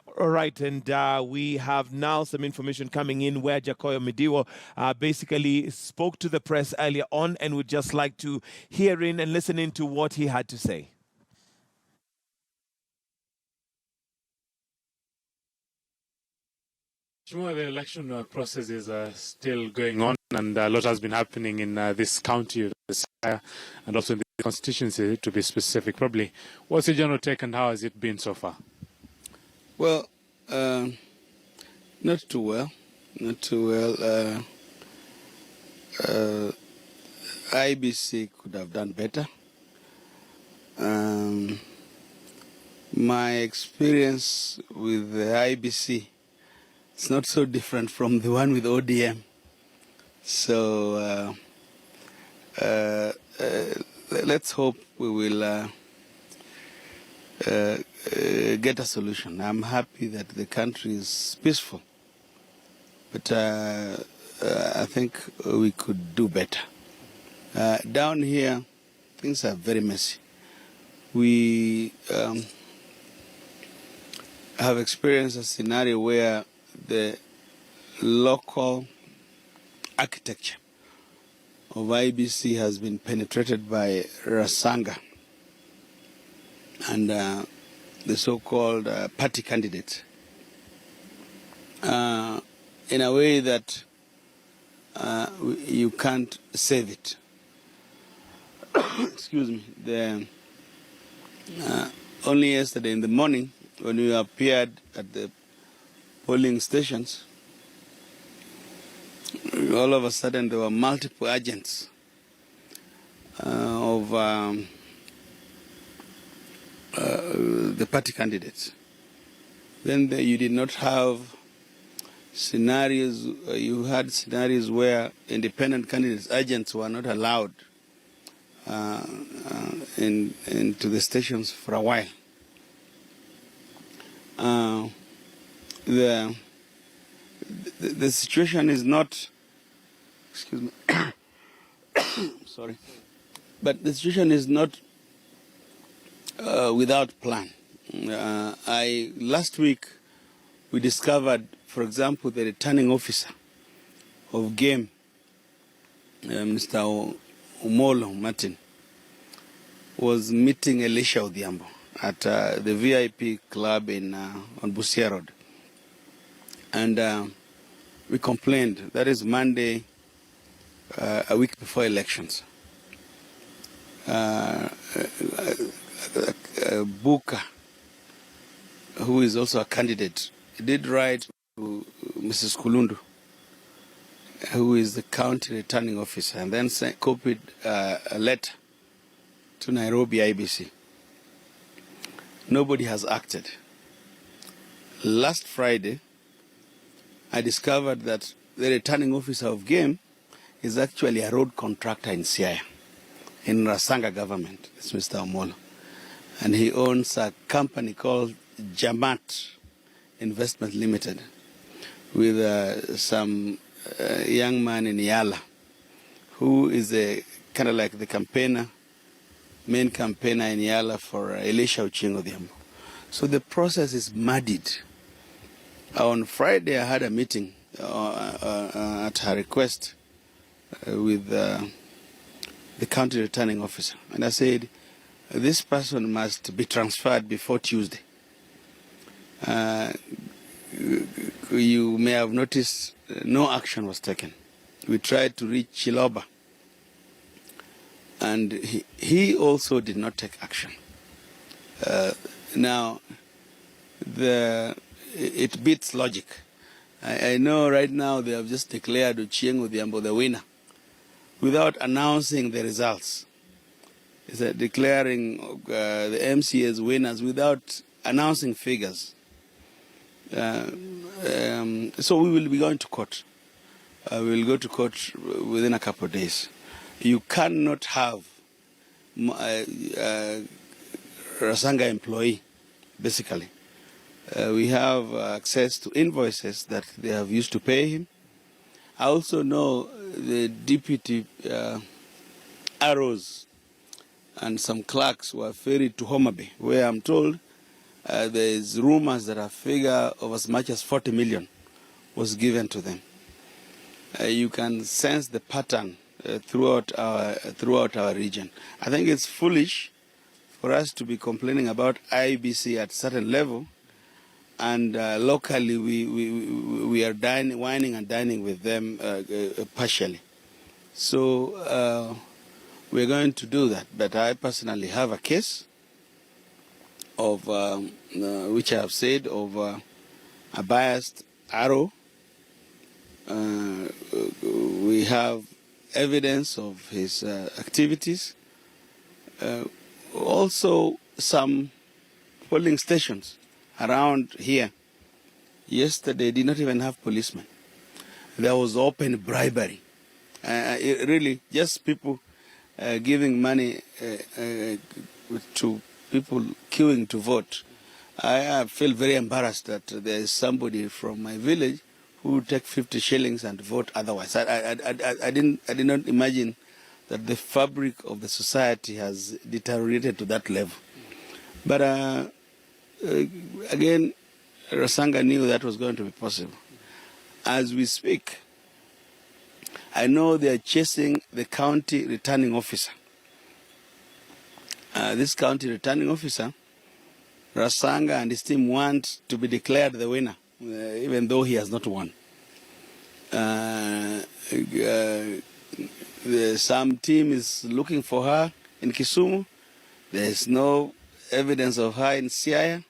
All right, and we have now some information coming in where Jakoyo Midiwo basically spoke to the press earlier on, and would just like to hear in and listen into what he had to say. Sure, the election process is still going on, and a lot has been happening in this county, Siaya, and also in the constituency, to be specific. Probably, what's your general take, and how has it been so far? Well, not too well. Not too well. IBC could have done better. My experience with the IBC is not so different from the one with ODM. So let's hope we will get a solution. I'm happy that the country is peaceful, but I think we could do better. Down here, things are very messy. We have experienced a scenario where the local architecture of IBC has been penetrated by Rasanga and the so-called party candidates in a way that you can't save it. Excuse me. Only yesterday in the morning, when we appeared at the polling stations, all of a sudden there were multiple agents of the party candidates. Then you did not have scenarios, you had scenarios where independent candidates, agents were not allowed into the stations for a while. The situation is not, excuse me, sorry, but the situation is not without plan. Last week we discovered, for example, the returning officer of game, Mr. Umolo Martin, was meeting Elisha Odhiambo at the VIP club on Busia Road. And we complained. That is Monday, a week before elections. Buka, who is also a candidate, did write to Mrs. Kulundu, who is the county returning officer, and then copied a letter to Nairobi IBC. Nobody has acted. Last Friday, I discovered that the returning officer of game is actually a road contractor in Siaya, in Rasanga government. It's Mr. Omolo. And he owns a company called Jamat Investment Limited with some young man in Yala, who is kind of like the campaigner, main campaigner in Yala for Elisha Odhiambo. So the process is muddied. On Friday, I had a meeting at her request with the county returning officer. And I said, this person must be transferred before Tuesday. You may have noticed no action was taken. We tried to reach Chiloba, and he also did not take action. Now, it beats logic. I know right now they have just declared Ochieng Odhiambo the winner without announcing the results. It's declaring the MCA's winners without announcing figures. So we will be going to court. We will go to court within a couple of days. You cannot have Rasanga employee, basically. We have access to invoices that they have used to pay him. I also know the deputy ROs and some clerks were ferried to Homa Bay, where I'm told There's rumors that a figure of as much as 40 million was given to them. You can sense the pattern throughout our region. I think it's foolish for us to be complaining about IBC at certain level, and locally we are whining and dining with them partially. So we're going to do that. But I personally have a case of which I have said of a biased arrow. We have evidence of his activities. Also, some polling stations around here yesterday did not even have policemen. There was open bribery. Really, just people giving money to people queuing to vote. I feel very embarrassed that there is somebody from my village who would take 50 shillings and vote otherwise. I did not imagine that the fabric of the society has deteriorated to that level. But again, Rasanga knew that was going to be possible. As we speak, I know they are chasing the county returning officer. This county returning officer, Rasanga and his team want to be declared the winner, even though he has not won. Some team is looking for her in Kisumu. There is no evidence of her in Siaya.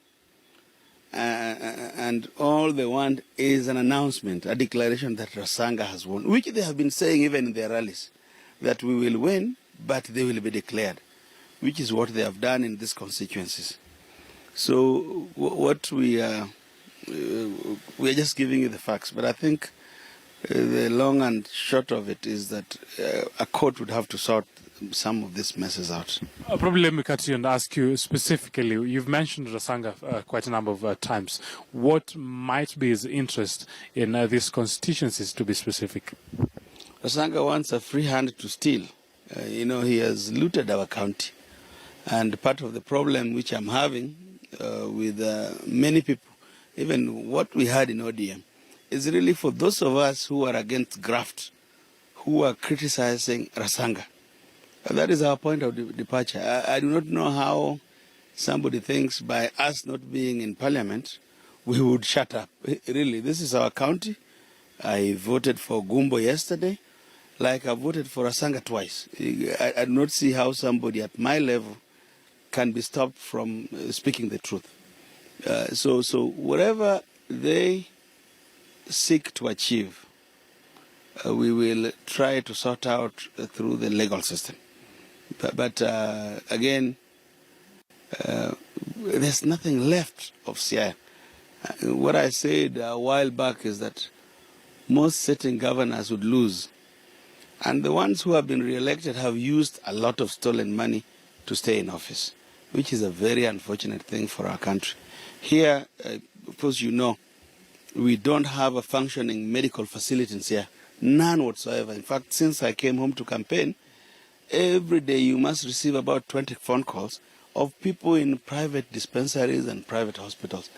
And all they want is an announcement, a declaration that Rasanga has won, which they have been saying even in their rallies, that we will win, but they will be declared, which is what they have done in these constituencies. So what we are just giving you the facts, but I think the long and short of it is that a court would have to sort some of these messes out. Probably let me cut you and ask you specifically. You've mentioned Rasanga quite a number of times. What might be his interest in these constituencies, to be specific? Rasanga wants a free hand to steal. He has looted our county. And part of the problem which I'm having with many people, even what we had in ODM, is really for those of us who are against graft, who are criticizing Rasanga. That is our point of departure. I do not know how somebody thinks by us not being in parliament, we would shut up. Really, this is our county. I voted for Gumbo yesterday, like I voted for Rasanga twice. I do not see how somebody at my level can be stopped from speaking the truth. So whatever they seek to achieve, we will try to sort out through the legal system. But again, there's nothing left of Siaya. What I said a while back is that most sitting governors would lose. And the ones who have been re-elected have used a lot of stolen money to stay in office, which is a very unfortunate thing for our country. Here, of course, we don't have a functioning medical facility in Siaya. None whatsoever. In fact, since I came home to campaign, every day you must receive about 20 phone calls of people in private dispensaries and private hospitals.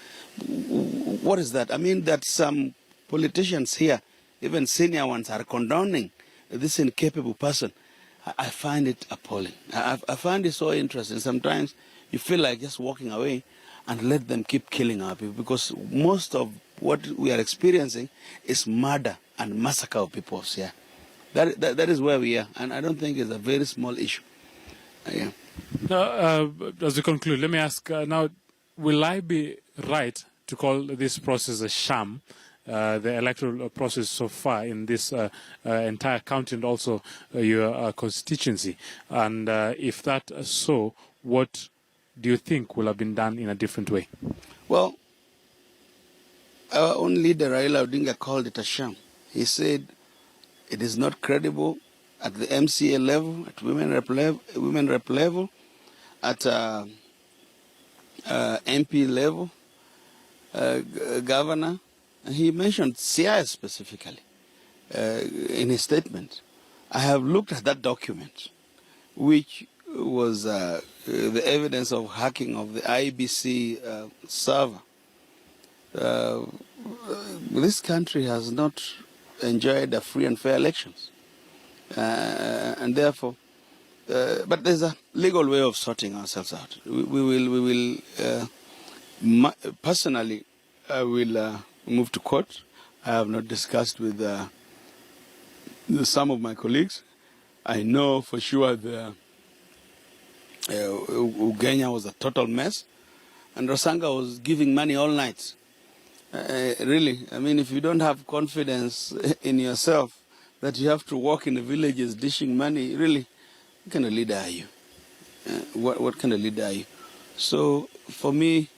What is that? I mean that some politicians here, even senior ones, are condoning this incapable person. I find it appalling. I find it so interesting. Sometimes you feel like just walking away and let them keep killing our people, because most of what we are experiencing is murder and massacre of people here. That is where we are, and I don't think it's a very small issue. Yeah. Now, as we conclude, let me ask now, will I be right to call this process a sham, the electoral process so far in this entire county and also your constituency? And if that's so, what do you think will have been done in a different way? Well, our own leader, Raila Odinga, called it a sham. He said it is not credible at the MCA level, at women rep level, at MP level, governor. And he mentioned Siaya specifically in his statement. I have looked at that document, which was the evidence of hacking of the IBC server. This country has not enjoyed a free and fair elections, and therefore, but there's a legal way of sorting ourselves out. We will. Personally, I will move to court. I have not discussed with some of my colleagues. I know for sure the Ugenya was a total mess, and Rosanga was giving money all night. Really, I mean, if you don't have confidence in yourself that you have to walk in the villages dishing money, really, what kind of leader are you? What kind of leader are you? So, for me,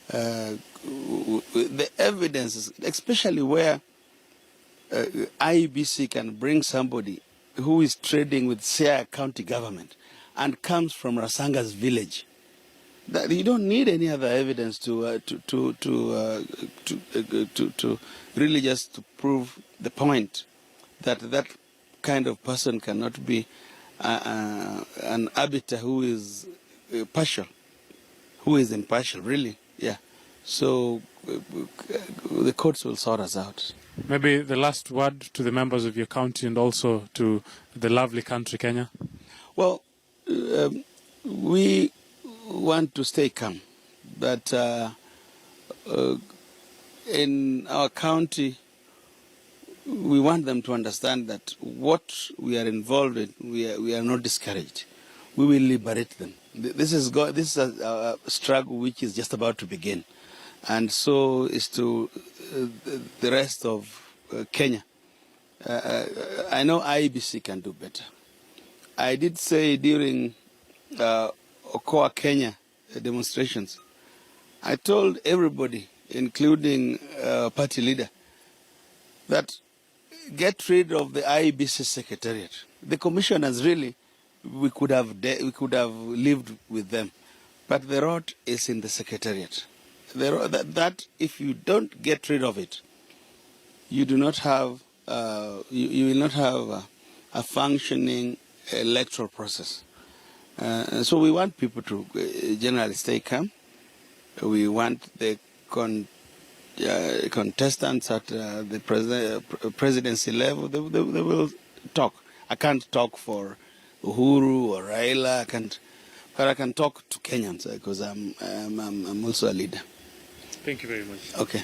the evidence, especially where IEBC can bring somebody who is trading with Siaya County government and comes from Rasanga's village, that you don't need any other evidence to really just to prove the point that that kind of person cannot be an arbiter who is partial, who is impartial, really. Yeah. So the courts will sort us out. Maybe the last word to the members of your county and also to the lovely country, Kenya. Well, we want to stay calm, but in our county, we want them to understand that what we are involved in, we are not discouraged. We will liberate them. This is a struggle which is just about to begin, and so is to the rest of Kenya. I know IEBC can do better. I did say during Okoa Kenya demonstrations, I told everybody, including party leader, that get rid of the IEBC secretariat. The commissioners really, we could have lived with them, but the rot is in the secretariat. That if you don't get rid of it, you do not have you will not have a functioning electoral process. So we want people to generally stay calm. We want the contestants at the presidency level. They will talk. I can't talk for Uhuru or Raila. But I can talk to Kenyans because I'm also a leader. Thank you very much. Okay.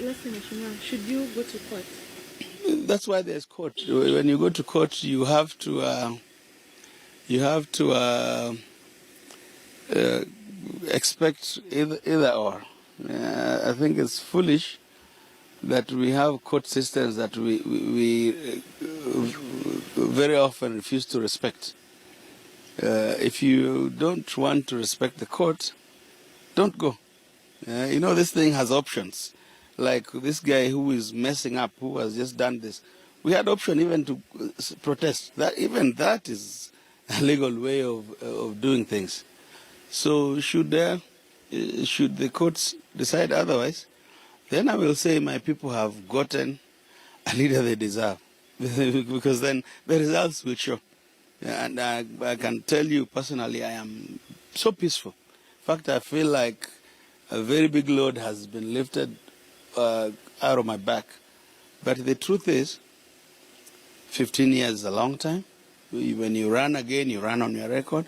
Lastly, should you go to court? That's why there's court. When you go to court, you have to expect either or. I think it's foolish that we have court systems that we very often refuse to respect. If you don't want to respect the court, don't go. This thing has options. Like this guy who is messing up, who has just done this. We had option even to protest. That is a legal way of doing things. So should the courts decide otherwise, then I will say my people have gotten a leader they deserve, because then the results will show. And I can tell you personally, I am so peaceful. In fact, I feel like a very big load has been lifted out of my back. But the truth is, 15 years is a long time. When you run again, you run on your record.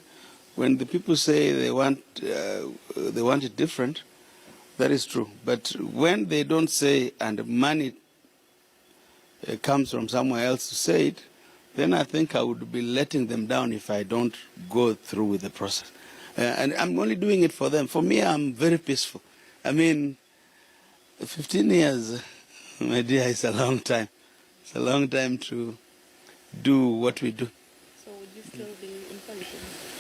When the people say they want it different, that is true. But when they don't say, and money comes from somewhere else to say it, then I think I would be letting them down if I don't go through with the process. And I'm only doing it for them. For me, I'm very peaceful. I mean, 15 years, my dear, is a long time. It's a long time to do what we do. So would you still be in politics?